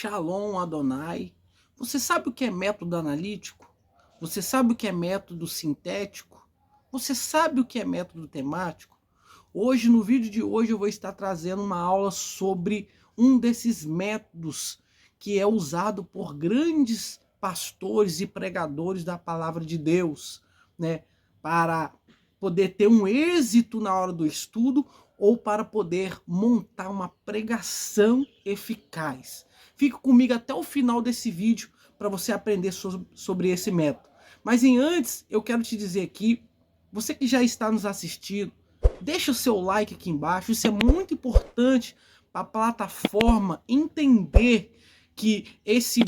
Shalom Adonai. Você sabe o que é método analítico? Você sabe o que é método sintético? Você sabe o que é método temático? Hoje, no vídeo de hoje, eu vou estar trazendo uma aula sobre um desses métodos que é usado por grandes pastores e pregadores da palavra de Deus, né? Para poder ter um êxito na hora do estudo ou para poder montar uma pregação eficaz. Fique comigo até o final desse vídeo para você aprender sobre esse método. Mas antes, eu quero te dizer aqui, você que já está nos assistindo, deixa o seu like aqui embaixo, isso é muito importante para a plataforma entender que esse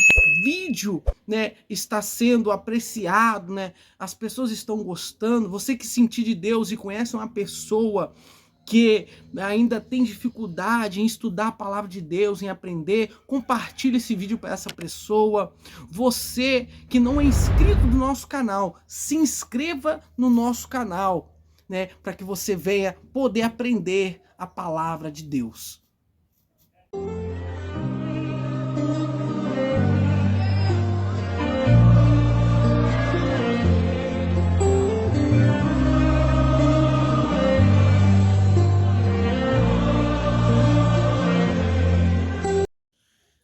vídeo, né, está sendo apreciado, né? As pessoas estão gostando. Você que sentir de Deus e conhece uma pessoa que ainda tem dificuldade em estudar a palavra de Deus, em aprender, compartilhe esse vídeo para essa pessoa. Você que não é inscrito no nosso canal, se inscreva no nosso canal, né, para que você venha poder aprender a palavra de Deus.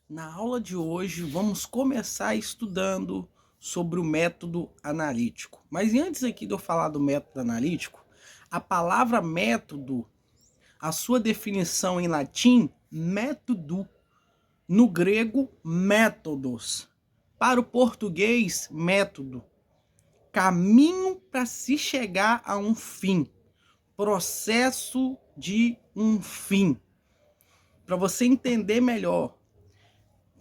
Na aula de hoje, vamos começar estudando sobre o método analítico. Mas antes aqui de eu falar do método analítico, a palavra método, a sua definição em latim, método, no grego, métodos, para o português, método, caminho para se chegar a um fim, processo de um fim. Para você entender melhor,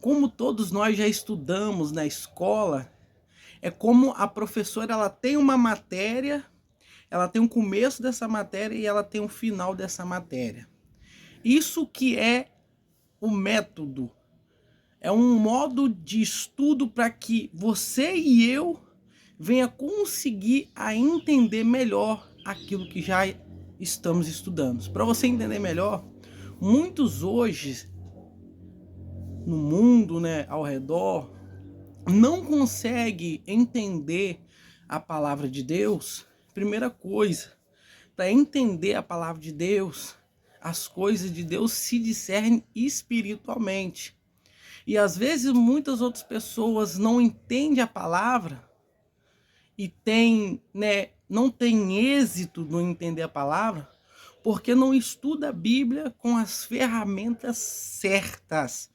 como todos nós já estudamos na escola, é como a professora ela tem uma matéria, ela tem um começo dessa matéria e ela tem um final dessa matéria. Isso que é o método. É um modo de estudo para que você e eu venha conseguir a entender melhor aquilo que já estamos estudando. Para você entender melhor, muitos hoje no mundo, né, ao redor, não consegue entender a palavra de Deus. Primeira coisa, para entender a palavra de Deus, as coisas de Deus se discernem espiritualmente. E às vezes muitas outras pessoas não entendem a palavra e não tem êxito no entender a palavra porque não estuda a Bíblia com as ferramentas certas.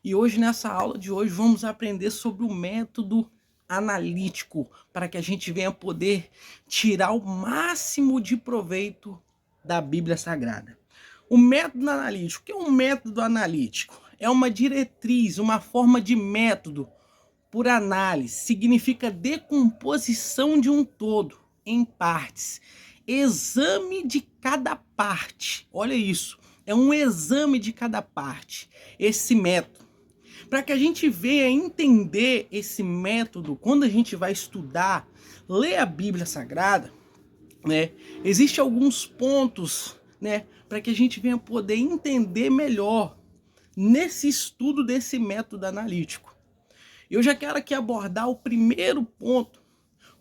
E hoje, nessa aula de hoje, vamos aprender sobre o método analítico, para que a gente venha poder tirar o máximo de proveito da Bíblia Sagrada. O método analítico, o que é um método analítico? É uma diretriz, uma forma de método por análise, significa decomposição de um todo em partes, exame de cada parte. Olha isso, é um exame de cada parte, esse método. Para que a gente venha entender esse método, quando a gente vai estudar, ler a Bíblia Sagrada, né, existem alguns pontos, né, para que a gente venha poder entender melhor nesse estudo desse método analítico. Eu já quero aqui abordar o primeiro ponto.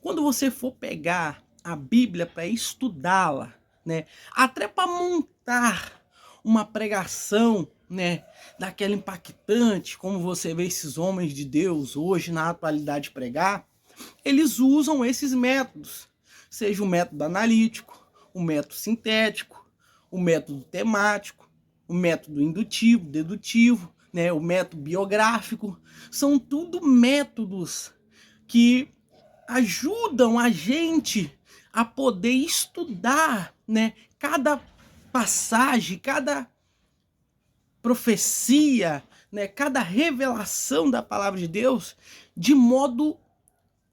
Quando você for pegar a Bíblia para estudá-la, né, até para montar uma pregação, né, daquela impactante, como você vê esses homens de Deus hoje na atualidade pregar, eles usam esses métodos, seja o método analítico, o método sintético, o método temático, o método indutivo, dedutivo, né, o método biográfico. São tudo métodos que ajudam a gente a poder estudar, né, cada passagem, cada profecia, né, cada revelação da palavra de Deus, de modo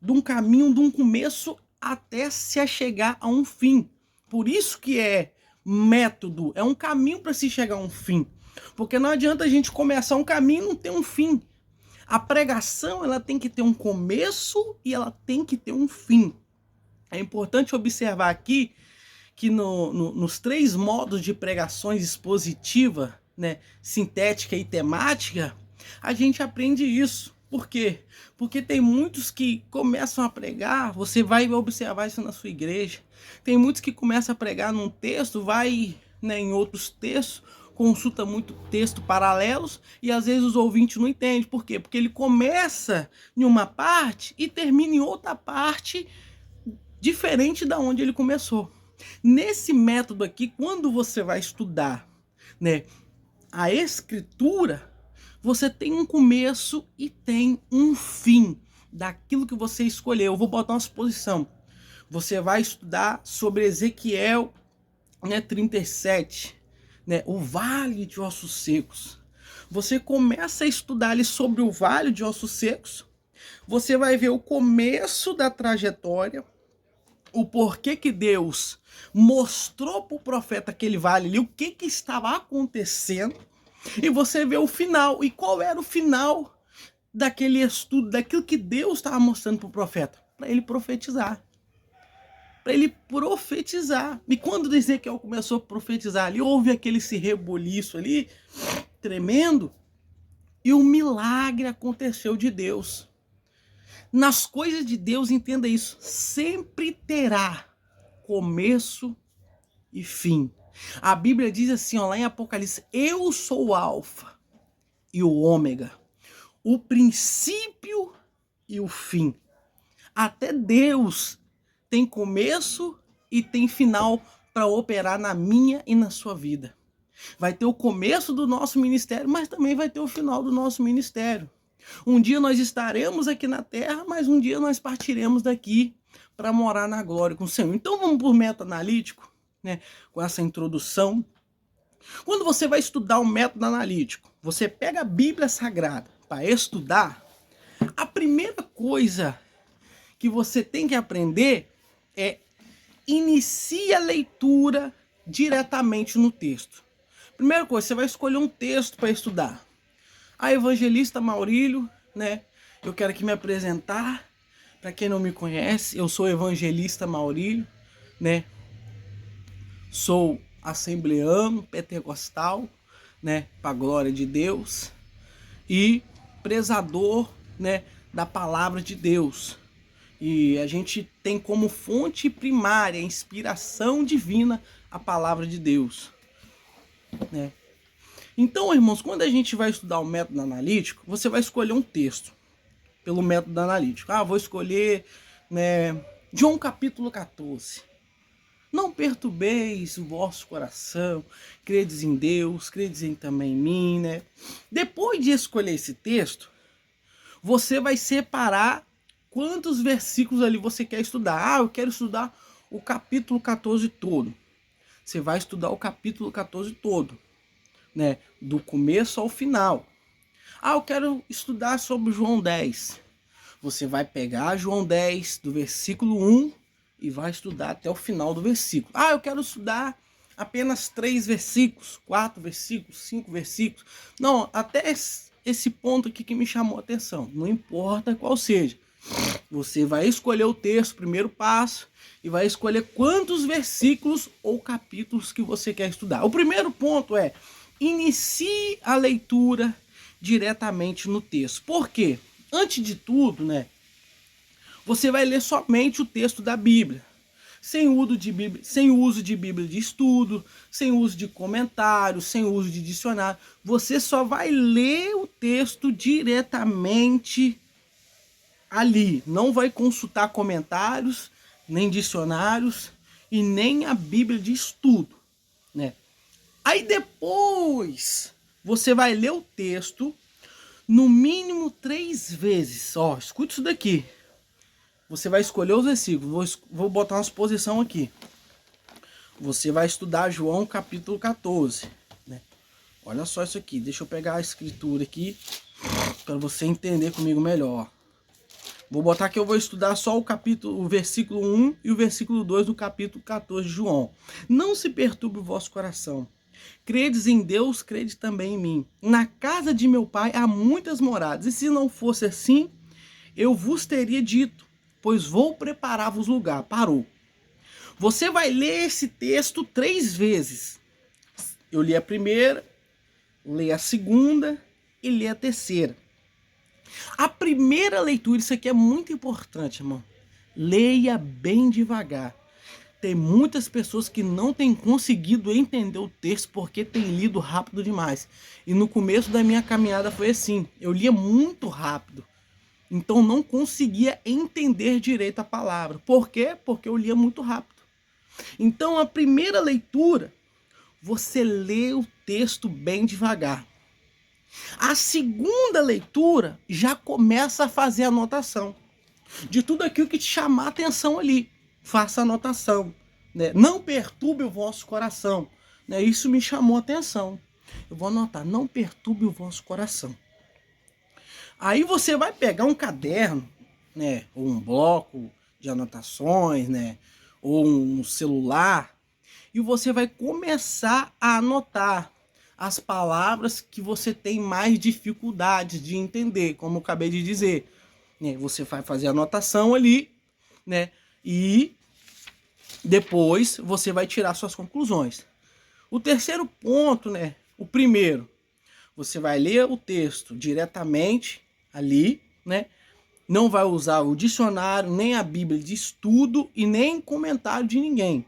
de um caminho, de um começo até se chegar a um fim. Por isso que é método, é um caminho para se chegar a um fim. Porque não adianta a gente começar um caminho e não ter um fim. A pregação ela tem que ter um começo e ela tem que ter um fim. É importante observar aqui que nos três modos de pregações expositiva, né, sintética e temática, A gente aprende isso. Por quê? Porque tem muitos que começam a pregar, você vai observar isso na sua igreja. Tem muitos que começam a pregar num texto, vai, né, em outros textos, consulta muito texto paralelos e às vezes os ouvintes não entendem. Por quê? Porque ele começa em uma parte e termina em outra parte diferente da onde ele começou. Nesse método aqui, quando você vai estudar, né, a escritura, você tem um começo e tem um fim daquilo que você escolheu. Eu vou botar uma suposição. Você vai estudar sobre Ezequiel, né, 37, né, o vale de ossos secos. Você começa a estudar ali sobre o vale de ossos secos. Você vai ver o começo da trajetória, o porquê que Deus mostrou para o profeta aquele vale ali, o que estava acontecendo, e você vê o final. E qual era o final daquele estudo, daquilo que Deus estava mostrando para o profeta? Para ele profetizar. Para ele profetizar. E quando Ezequiel começou a profetizar ali, houve aquele reboliço ali, tremendo, e o milagre aconteceu de Deus. Nas coisas de Deus, entenda isso, sempre terá começo e fim. A Bíblia diz assim, ó, lá em Apocalipse: eu sou o alfa e o ômega, o princípio e o fim. Até Deus tem começo e tem final para operar na minha e na sua vida. Vai ter o começo do nosso ministério, mas também vai ter o final do nosso ministério. Um dia nós estaremos aqui na terra, mas um dia nós partiremos daqui para morar na glória com o Senhor. Então vamos por método analítico, né? Com essa introdução. Quando você vai estudar o método analítico, você pega a Bíblia Sagrada para estudar, a primeira coisa que você tem que aprender é inicie a leitura diretamente no texto. Primeira coisa, você vai escolher um texto para estudar. A Evangelista Maurílio, né? Eu quero aqui me apresentar. Para quem não me conhece, eu sou Evangelista Maurílio, né? Sou assembleano, pentecostal, né? Para a glória de Deus. E prezador, né? Da palavra de Deus. E a gente tem como fonte primária, inspiração divina, a palavra de Deus, né? Então, irmãos, quando a gente vai estudar o método analítico, você vai escolher um texto pelo método analítico. Vou escolher, né, João capítulo 14. Não perturbeis o vosso coração, credes em Deus, credes também em mim, né? Depois de escolher esse texto, você vai separar quantos versículos ali você quer estudar. Eu quero estudar o capítulo 14 todo. Você vai estudar o capítulo 14 todo, né? Do começo ao final. Eu quero estudar sobre João 10. Você vai pegar João 10, do versículo 1, e vai estudar até o final do versículo. Eu quero estudar apenas 3 versículos, 4 versículos, 5 versículos. Não, até esse ponto aqui que me chamou a atenção. Não importa qual seja. Você vai escolher o texto, primeiro passo, e vai escolher quantos versículos ou capítulos que você quer estudar. O primeiro ponto é: inicie a leitura diretamente no texto. Por quê? Antes de tudo, né, você vai ler somente o texto da Bíblia, sem uso de Bíblia de estudo, sem uso de comentários, sem uso de dicionário. Você só vai ler o texto diretamente ali. Não vai consultar comentários, nem dicionários e nem a Bíblia de estudo, né? Aí depois você vai ler o texto no mínimo 3 vezes. Escuta isso daqui. Você vai escolher os versículos. Vou botar uma suposição aqui. Você vai estudar João capítulo 14, né? Olha só isso aqui. Deixa eu pegar a escritura aqui para você entender comigo melhor. Vou botar que eu vou estudar só o versículo 1 e o versículo 2 do capítulo 14 de João. Não se perturbe o vosso coração. Credes em Deus, crede também em mim. Na casa de meu pai há muitas moradas, e se não fosse assim, eu vos teria dito, pois vou preparar-vos lugar. Parou. Você vai ler esse texto 3 vezes. Eu li a primeira, leio a segunda e ler a terceira. A primeira leitura, isso aqui é muito importante, irmão. Leia bem devagar. Tem muitas pessoas que não têm conseguido entender o texto porque têm lido rápido demais. E no começo da minha caminhada foi assim. Eu lia muito rápido. Então não conseguia entender direito a palavra. Por quê? Porque eu lia muito rápido. Então a primeira leitura, você lê o texto bem devagar. A segunda leitura já começa a fazer anotação de tudo aquilo que te chamar a atenção ali. Faça anotação, né? Não perturbe o vosso coração, né? Isso me chamou a atenção. Eu vou anotar, não perturbe o vosso coração. Aí você vai pegar um caderno, né? Ou um bloco de anotações, né? Ou um celular, e você vai começar a anotar as palavras que você tem mais dificuldade de entender, como eu acabei de dizer. Você vai fazer a anotação ali, né? E depois você vai tirar suas conclusões. O terceiro ponto, né? O primeiro, você vai ler o texto diretamente ali, né? Não vai usar o dicionário, nem a Bíblia de estudo e nem comentário de ninguém.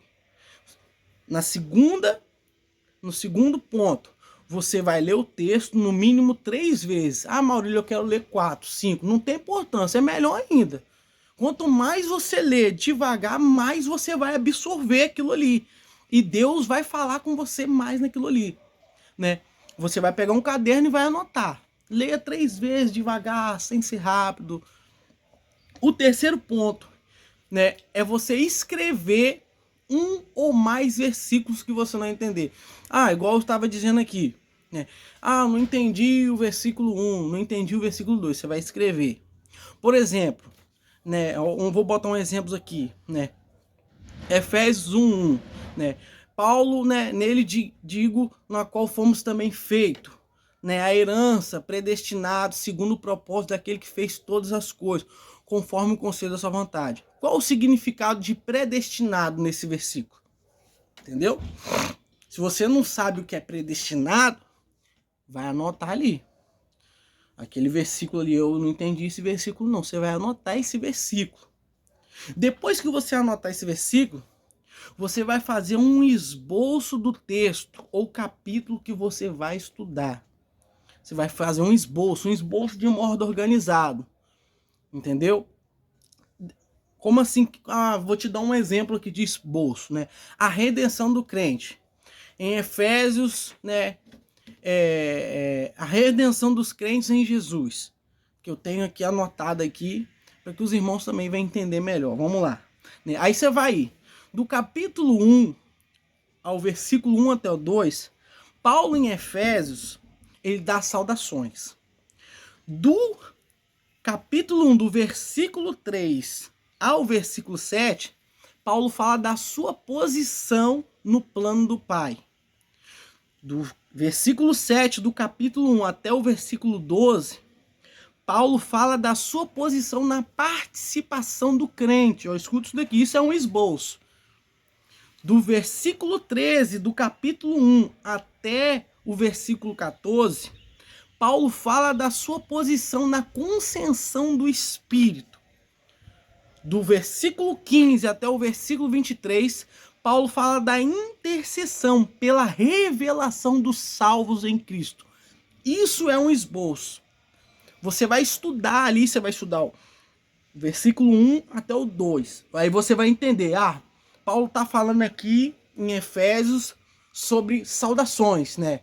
No segundo ponto, você vai ler o texto no mínimo 3 vezes. Ah, Maurílio, eu quero ler 4, 5. Não tem importância, é melhor ainda. Quanto mais você lê devagar, mais você vai absorver aquilo ali. E Deus vai falar com você mais naquilo ali, né? Você vai pegar um caderno e vai anotar. Leia 3 vezes devagar, sem ser rápido. O terceiro ponto, né, é você escrever um ou mais versículos que você não entender. Ah, igual eu estava dizendo aqui, né? Ah, não entendi o versículo 1, não entendi o versículo 2. Você vai escrever. Por exemplo, né, eu vou botar um exemplo aqui, né? Efésios 1:1, né? Paulo, né, nele digo, na qual fomos também feitos, né, a herança, predestinado, segundo o propósito daquele que fez todas as coisas, conforme o conselho da sua vontade. Qual o significado de predestinado nesse versículo? Entendeu? Se você não sabe o que é predestinado, vai anotar ali. Aquele versículo ali, eu não entendi esse versículo não. Você vai anotar esse versículo. Depois que você anotar esse versículo, você vai fazer um esboço do texto ou capítulo que você vai estudar. Você vai fazer um esboço de modo organizado. Entendeu? Como assim? Ah, vou te dar um exemplo aqui de esboço, né? A redenção do crente. Em Efésios, né? A redenção dos crentes em Jesus. Que eu tenho aqui anotado aqui, para que os irmãos também venham entender melhor. Vamos lá. Aí você vai ir do capítulo 1 ao versículo 1 até o 2, Paulo em Efésios, ele dá saudações. Do capítulo 1, do versículo 3 ao versículo 7, Paulo fala da sua posição no plano do Pai. Do versículo 7 do capítulo 1 até o versículo 12, Paulo fala da sua posição na participação do crente. Escuta isso daqui, isso é um esboço. Do versículo 13 do capítulo 1 até o versículo 14, Paulo fala da sua posição na concessão do Espírito. Do versículo 15 até o versículo 23, Paulo fala da intercessão pela revelação dos salvos em Cristo. Isso é um esboço. Você vai estudar ali, você vai estudar o versículo 1 até o 2. Aí você vai entender, Paulo está falando aqui em Efésios sobre saudações, né?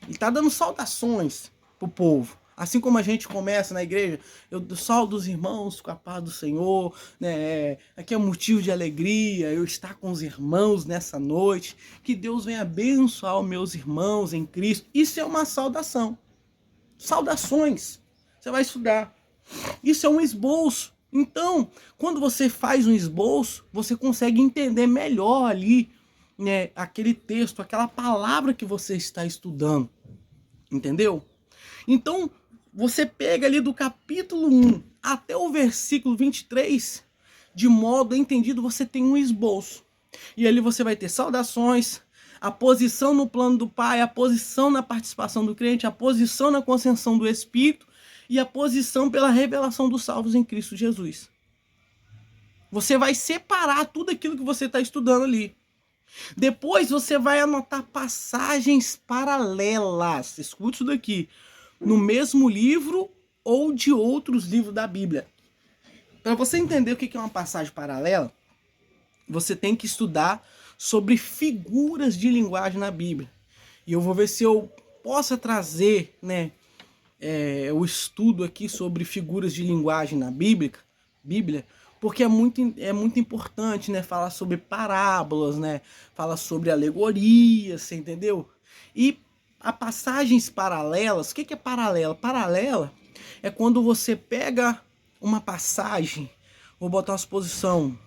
Ele está dando saudações pro povo. Assim como a gente começa na igreja, eu saudo os irmãos com a paz do Senhor, né? Aqui é motivo de alegria, eu estar com os irmãos nessa noite. Que Deus venha abençoar os meus irmãos em Cristo. Isso é uma saudação. Saudações. Você vai estudar. Isso é um esboço. Então, quando você faz um esboço, você consegue entender melhor ali, né, aquele texto, aquela palavra que você está estudando. Entendeu? Então, você pega ali do capítulo 1 até o versículo 23, de modo entendido, você tem um esboço. E ali você vai ter saudações, a posição no plano do Pai, a posição na participação do crente, a posição na concessão do Espírito e a posição pela revelação dos salvos em Cristo Jesus. Você vai separar tudo aquilo que você está estudando ali. Depois você vai anotar passagens paralelas, escute isso daqui, no mesmo livro ou de outros livros da Bíblia. Para você entender o que é uma passagem paralela, você tem que estudar sobre figuras de linguagem na Bíblia. E eu vou ver se eu posso trazer, né, o estudo aqui sobre figuras de linguagem na Bíblia, porque é muito importante, né, falar sobre parábolas, né, falar sobre alegorias, você entendeu? E a passagens paralelas, o que é paralela? Paralela é quando você pega uma passagem, vou botar uma suposição,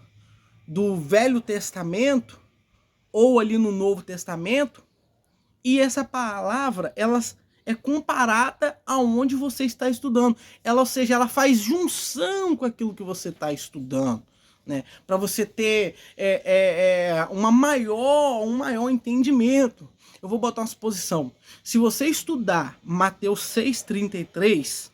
do Velho Testamento ou ali no Novo Testamento, e essa palavra, ela é comparada aonde você está estudando. Ela, ou seja, ela faz junção com aquilo que você está estudando, né? Para você ter um maior entendimento. Eu vou botar uma suposição. Se você estudar Mateus 6,33,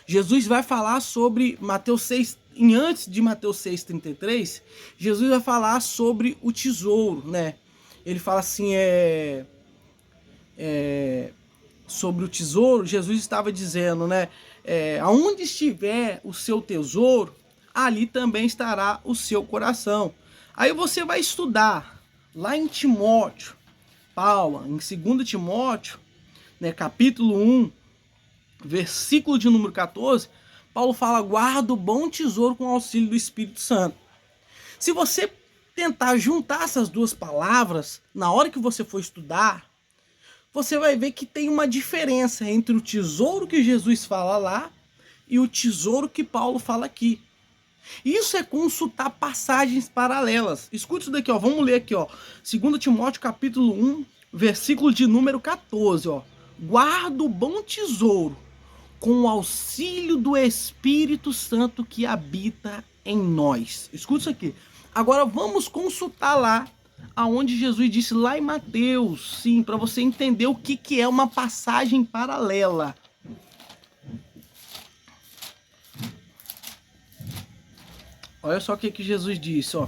Jesus vai falar sobre Mateus 6, antes de Mateus 6,33, Jesus vai falar sobre o tesouro, né? Ele fala assim, sobre o tesouro. Jesus estava dizendo, né? Aonde estiver o seu tesouro, ali também estará o seu coração. Aí você vai estudar lá em Timóteo, Paulo, em 2 Timóteo, né, capítulo 1, versículo de número 14, Paulo fala: guarda o bom tesouro com o auxílio do Espírito Santo. Se você tentar juntar essas duas palavras, na hora que você for estudar, você vai ver que tem uma diferença entre o tesouro que Jesus fala lá e o tesouro que Paulo fala aqui. Isso é consultar passagens paralelas. Escute isso daqui, ó. Vamos ler aqui, ó. 2 Timóteo capítulo 1, versículo de número 14, ó. Guarda o bom tesouro com o auxílio do Espírito Santo que habita em nós. Escuta isso aqui. Agora vamos consultar lá aonde Jesus disse lá em Mateus, sim, para você entender o que é uma passagem paralela. Olha só o que Jesus disse, ó.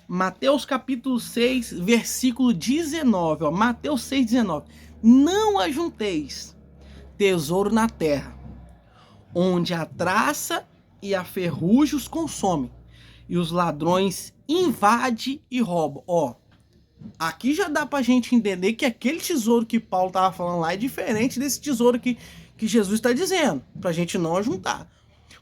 Mateus capítulo 6, versículo 19, ó. Mateus 6, 19. Não ajunteis tesouro na terra, onde a traça e a ferrugem os consomem, e os ladrões invadem e roubam. Ó, aqui já dá pra gente entender que aquele tesouro que Paulo tava falando lá é diferente desse tesouro que Jesus está dizendo, pra gente não ajuntar.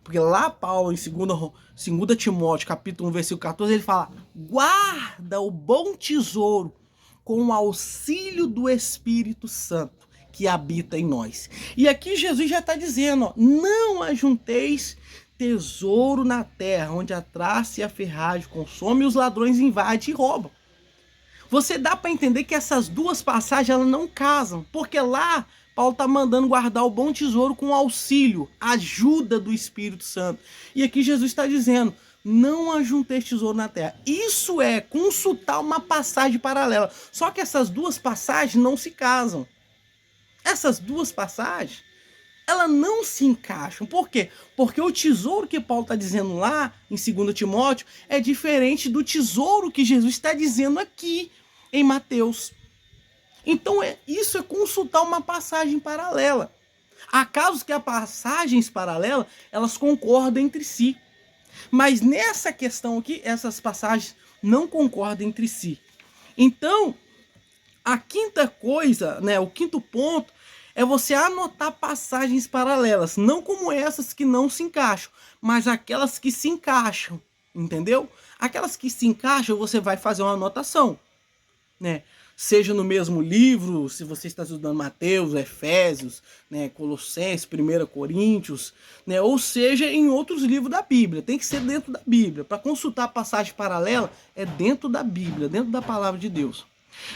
Porque lá Paulo, em 2 Timóteo, capítulo 1, versículo 14, ele fala: guarda o bom tesouro com o auxílio do Espírito Santo que habita em nós. E aqui Jesus já está dizendo, ó, não ajunteis tesouro na terra, onde a traça e a ferragem consomem e os ladrões invadem e roubam. Você dá para entender que essas duas passagens elas não casam, porque lá Paulo está mandando guardar o bom tesouro com auxílio, ajuda do Espírito Santo. E aqui Jesus está dizendo, não ajunteis tesouro na terra. Isso é consultar uma passagem paralela. Só que essas duas passagens não se casam. Essas duas passagens, elas não se encaixam. Por quê? Porque o tesouro que Paulo está dizendo lá em 2 Timóteo é diferente do tesouro que Jesus está dizendo aqui em Mateus. Então isso é consultar uma passagem paralela. Há casos que as passagens paralelas, elas concordam entre si. Mas nessa questão aqui, essas passagens não concordam entre si. Então, a quinta coisa, né, o quinto ponto, é você anotar passagens paralelas. Não como essas que não se encaixam, mas aquelas que se encaixam, entendeu? Aquelas que se encaixam, você vai fazer uma anotação, né? Seja no mesmo livro, se você está estudando Mateus, Efésios, né, Colossenses, 1 Coríntios, né, ou seja em outros livros da Bíblia. Tem que ser dentro da Bíblia. Para consultar a passagem paralela, é dentro da Bíblia, dentro da palavra de Deus.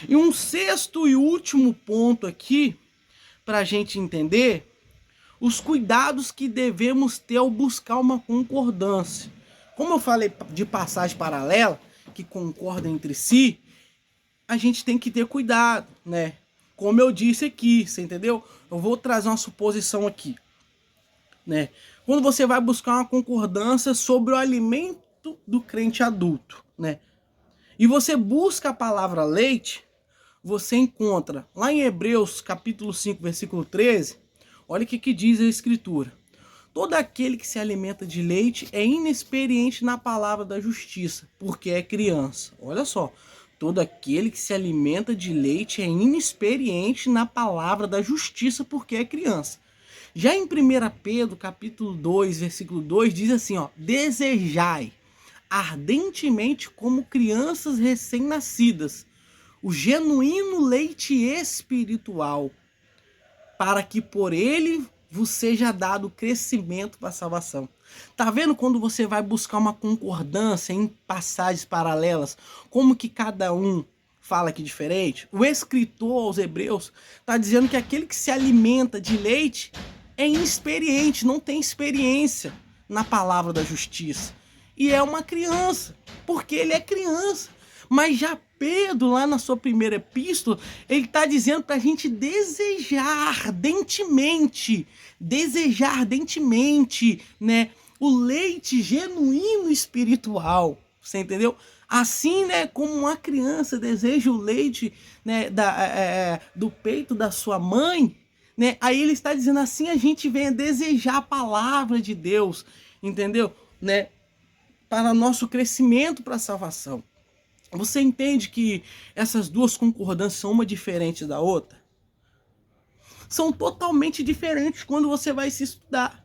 E um sexto e último ponto aqui, para a gente entender, os cuidados que devemos ter ao buscar uma concordância. Como eu falei de passagem paralela, que concordam entre si, a gente tem que ter cuidado, né? Como eu disse aqui, você entendeu? Eu vou trazer uma suposição aqui, né? Quando você vai buscar uma concordância sobre o alimento do crente adulto, né? E você busca a palavra leite, você encontra lá em Hebreus capítulo 5, versículo 13, olha o que diz a escritura. Todo aquele que se alimenta de leite é inexperiente na palavra da justiça, porque é criança. Olha só, todo aquele que se alimenta de leite é inexperiente na palavra da justiça, porque é criança. Já em 1 Pedro, capítulo 2, versículo 2, diz assim, ó, desejai ardentemente como crianças recém-nascidas o genuíno leite espiritual, para que por ele vos seja dado crescimento para a salvação. Tá vendo quando você vai buscar uma concordância em passagens paralelas, como que cada um fala aqui diferente? O escritor aos Hebreus está dizendo que aquele que se alimenta de leite é inexperiente, não tem experiência na palavra da justiça. E é uma criança, porque ele é criança. Mas já Pedro, lá na sua primeira epístola, ele está dizendo para a gente desejar ardentemente, né, o leite genuíno espiritual, você entendeu? Assim, né, como uma criança deseja o leite, né, do peito da sua mãe, né, aí ele está dizendo assim, a gente vem a desejar a palavra de Deus, entendeu? Né, para nosso crescimento, para a salvação. Você entende que essas duas concordâncias são uma diferente da outra? São totalmente diferentes quando você vai se estudar.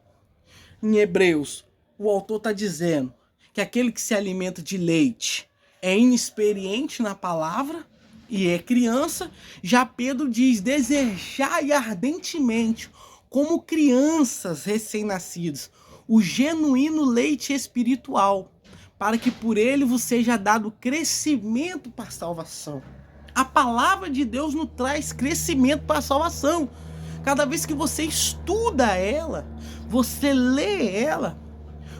Em Hebreus, o autor está dizendo que aquele que se alimenta de leite é inexperiente na palavra e é criança. Já Pedro diz, desejai ardentemente, como crianças recém-nascidas, o genuíno leite espiritual, para que por ele vos seja dado crescimento para a salvação. A palavra de Deus nos traz crescimento para a salvação. Cada vez que você estuda ela, você lê ela,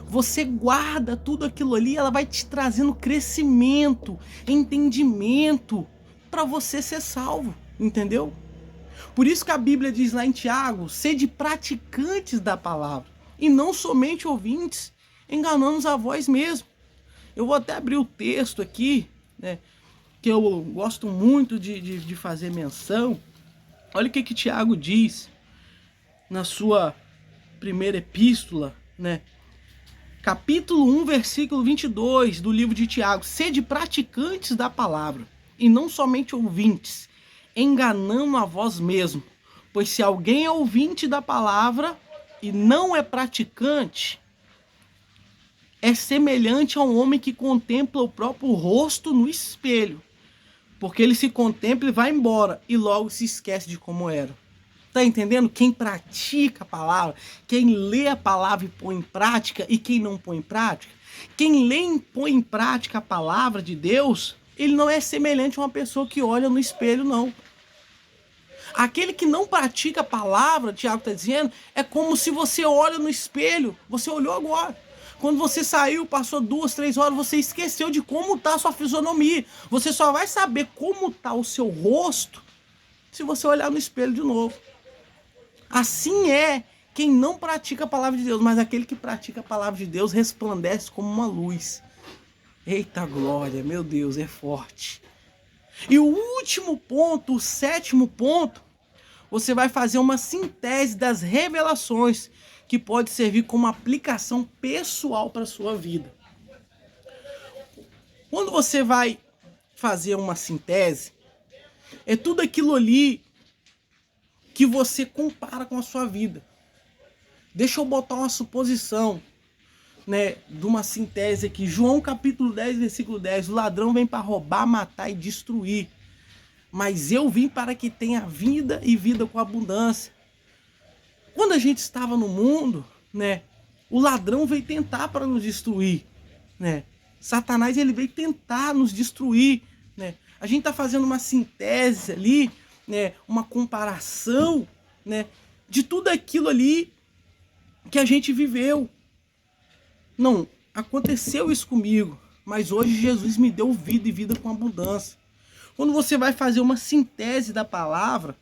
você guarda tudo aquilo ali, ela vai te trazendo crescimento, entendimento, para você ser salvo, entendeu? Por isso que a Bíblia diz lá em Tiago, sede praticantes da palavra, e não somente ouvintes, enganando a vós mesmos. Eu vou até abrir o texto aqui, né, que eu gosto muito de fazer menção. Olha o que Tiago diz na sua primeira epístola, né? Capítulo 1, versículo 22 do livro de Tiago. Sede praticantes da palavra, e não somente ouvintes, enganando a vós mesmos. Pois se alguém é ouvinte da palavra e não é praticante, é semelhante a um homem que contempla o próprio rosto no espelho. Porque ele se contempla e vai embora, e logo se esquece de como era. Tá entendendo? Quem pratica a palavra, quem lê a palavra e põe em prática, e quem não põe em prática, quem lê e põe em prática a palavra de Deus, ele não é semelhante a uma pessoa que olha no espelho, não. Aquele que não pratica a palavra, Tiago está dizendo, é como se você olha no espelho, você olhou agora. Quando você saiu, passou 2, 3 horas, você esqueceu de como está a sua fisionomia. Você só vai saber como está o seu rosto se você olhar no espelho de novo. Assim é quem não pratica a palavra de Deus, mas aquele que pratica a palavra de Deus resplandece como uma luz. Eita glória, meu Deus, é forte. E o último ponto, o sétimo ponto, você vai fazer uma síntese das revelações que pode servir como aplicação pessoal para a sua vida. Quando você vai fazer uma síntese, é tudo aquilo ali que você compara com a sua vida. Deixa eu botar uma suposição, né, de uma síntese aqui. João capítulo 10, versículo 10. O ladrão vem para roubar, matar e destruir. Mas eu vim para que tenha vida e vida com abundância. Quando a gente estava no mundo, né, o ladrão veio tentar para nos destruir, né? Satanás, ele veio tentar nos destruir, né? A gente está fazendo uma síntese ali, né, uma comparação, né, de tudo aquilo ali que a gente viveu. Não, aconteceu isso comigo, mas hoje Jesus me deu vida e vida com abundância. Quando você vai fazer uma síntese da palavra,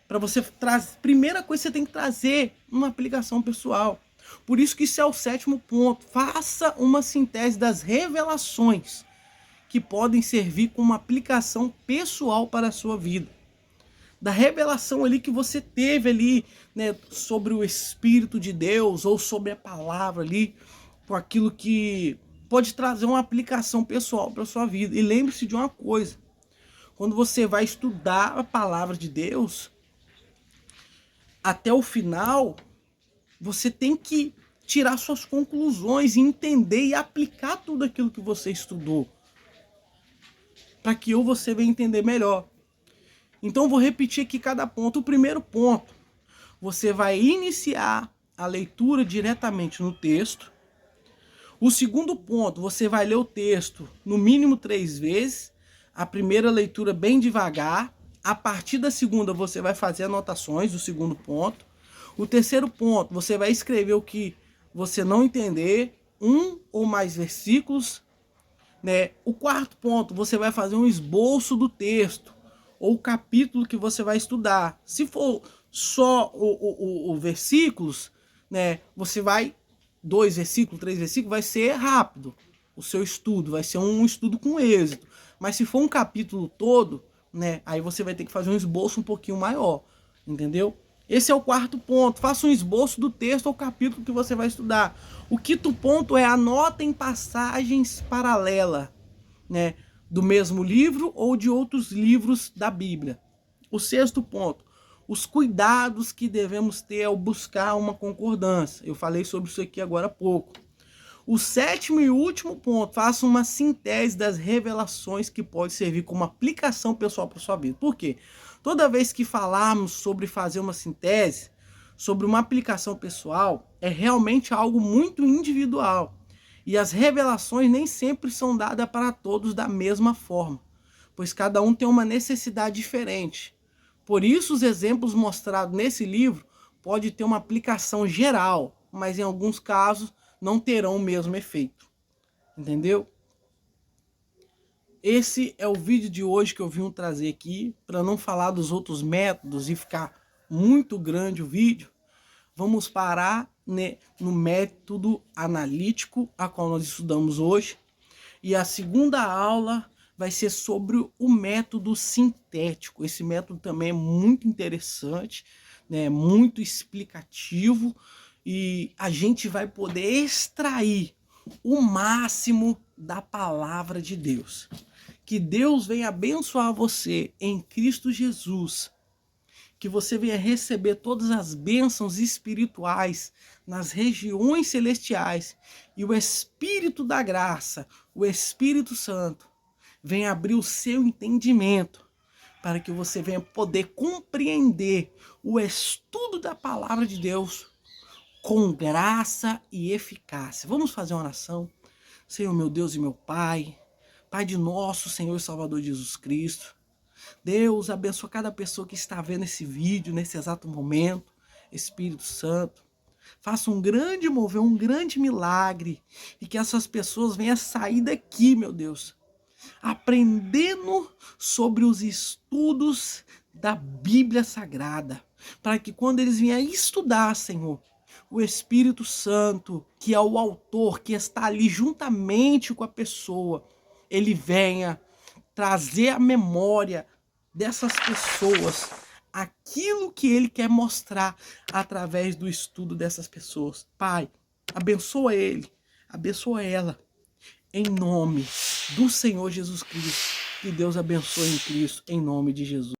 para você trazer, primeira coisa que você tem que trazer uma aplicação pessoal. Por isso que isso é o 7º ponto. Faça uma síntese das revelações que podem servir como aplicação pessoal para a sua vida. Da revelação ali que você teve ali, né, sobre o Espírito de Deus ou sobre a palavra ali, com aquilo que pode trazer uma aplicação pessoal para a sua vida. E lembre-se de uma coisa, quando você vai estudar a palavra de Deus, até o final, você tem que tirar suas conclusões e entender e aplicar tudo aquilo que você estudou, para que você venha entender melhor. Então vou repetir aqui cada ponto. O primeiro ponto, você vai iniciar a leitura diretamente no texto. O segundo ponto, você vai ler o texto no mínimo 3 vezes. A primeira leitura bem devagar. A partir da segunda você vai fazer anotações do segundo ponto. O terceiro ponto, você vai escrever o que você não entender, 1 ou mais versículos, né? O quarto ponto, você vai fazer um esboço do texto ou o capítulo que você vai estudar. Se for só o versículos, né, você vai 2 versículos, 3 versículos, vai ser rápido. O seu estudo vai ser um estudo com êxito. Mas se for um capítulo todo, né, aí você vai ter que fazer um esboço um pouquinho maior, entendeu? Esse é o quarto ponto. Faça um esboço do texto ou capítulo que você vai estudar. O quinto ponto é anotem passagens paralelas, né, do mesmo livro ou de outros livros da Bíblia. O sexto ponto, os cuidados que devemos ter ao buscar uma concordância. Eu falei sobre isso aqui agora há pouco. O sétimo e último ponto, faça uma síntese das revelações que pode servir como aplicação pessoal para a sua vida. Por quê? Toda vez que falarmos sobre fazer uma síntese, sobre uma aplicação pessoal, é realmente algo muito individual. E as revelações nem sempre são dadas para todos da mesma forma, pois cada um tem uma necessidade diferente. Por isso, os exemplos mostrados nesse livro podem ter uma aplicação geral, mas em alguns casos não terão o mesmo efeito. Entendeu? Esse é o vídeo de hoje que eu vim trazer aqui, para não falar dos outros métodos e ficar muito grande o vídeo. Vamos parar, né, no método analítico, a qual nós estudamos hoje. E a segunda aula vai ser sobre o método sintético. Esse método também é muito interessante, né, muito explicativo. E a gente vai poder extrair o máximo da palavra de Deus. Que Deus venha abençoar você em Cristo Jesus. Que você venha receber todas as bênçãos espirituais nas regiões celestiais. E o Espírito da graça, o Espírito Santo, venha abrir o seu entendimento para que você venha poder compreender o estudo da palavra de Deus com graça e eficácia. Vamos fazer uma oração? Senhor, meu Deus e meu Pai, Pai de nosso Senhor e Salvador Jesus Cristo, Deus, abençoa cada pessoa que está vendo esse vídeo nesse exato momento. Espírito Santo, faça um grande mover, um grande milagre, e que essas pessoas venham sair daqui, meu Deus, aprendendo sobre os estudos da Bíblia Sagrada, para que quando eles venham estudar, Senhor, o Espírito Santo, que é o autor, que está ali juntamente com a pessoa, ele venha trazer à memória dessas pessoas aquilo que ele quer mostrar através do estudo dessas pessoas. Pai, abençoa ele, abençoa ela, em nome do Senhor Jesus Cristo. Que Deus abençoe em Cristo, em nome de Jesus.